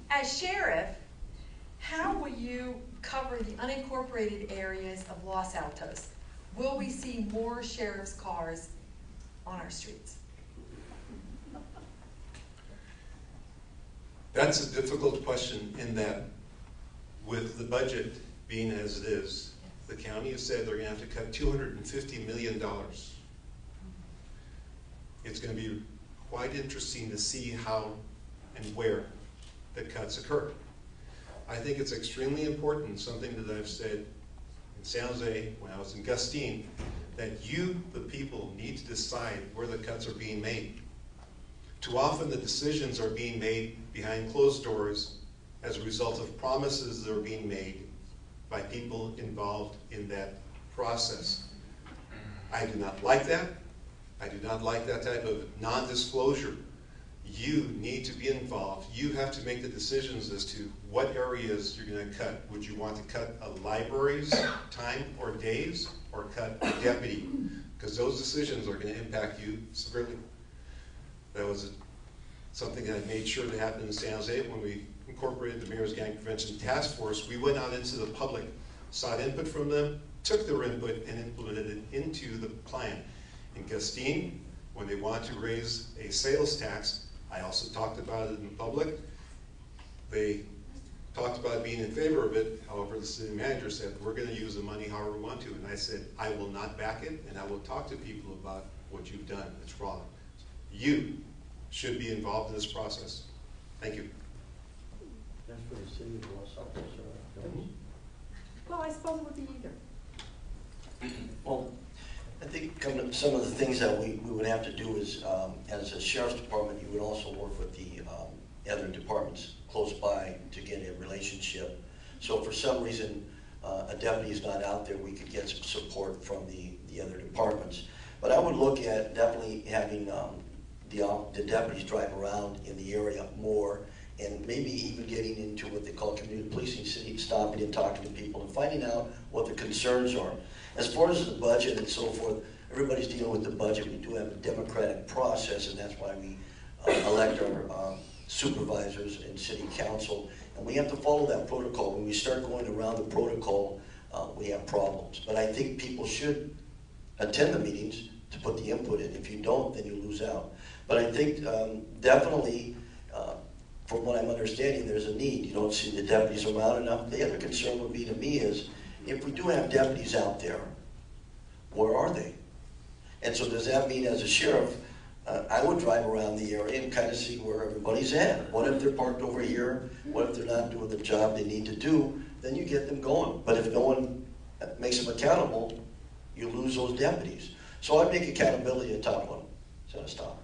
As sheriff, how will you cover the unincorporated areas of Los Altos? Will we see more sheriff's cars on our streets? That's a difficult question in that with the budget being as it is, the county has said they're going to have to cut $250 million. It's going to be quite interesting to see how and where the cuts occur. I think it's extremely important, something that I've said in San Jose when I was in Gustine, that you, the people, need to decide where the cuts are being made. Too often the decisions are being made behind closed doors as a result of promises that are being made by people involved in that process. I do not like that. I do not like that type of non-disclosure. You need to be involved. You have to make the decisions as to what areas you're going to cut. Would you want to cut a library's time or days, or cut a deputy? Because those decisions are going to impact you severely. That was something that I made sure to happen in San Jose when we incorporated the Mayor's Gang Prevention Task Force. We went out into the public, sought input from them, took their input, and implemented it into the plan. In Gustine, when they wanted to raise a sales tax, I also talked about it in public. They talked about being in favor of it. However, the city manager said, we're going to use the money however we want to. And I said, I will not back it, and I will talk to people about what you've done. It's wrong. You should be involved in this process. Thank you. That's for the city of Los Altos. Well, I suppose it would be either. Well, I think some of the things that we would have to do is, as a sheriff's department, you would also work with the other departments close by to get a relationship. So for some reason, a deputy is not out there, we could get some support from the other departments. But I would look at definitely having the deputies drive around in the area more, and maybe even getting into what they call community policing, city, stopping and talking to people and finding out what the concerns are. As far as the budget and so forth, everybody's dealing with the budget. We do have a democratic process, and that's why we elect our supervisors and city council, and we have to follow that protocol. When we start going around the protocol, we have problems. But I think people should attend the meetings to put the input in. If you don't, then you lose out. But I think definitely, from what I'm understanding, there's a need. You don't see the deputies around enough. The other concern would be to me is, if we do have deputies out there, where are they? And so does that mean as a sheriff, I would drive around the area and kind of see where everybody's at. What if they're parked over here? What if they're not doing the job they need to do? Then you get them going. But if no one makes them accountable, you lose those deputies. So I'd make accountability a top one. So to stop.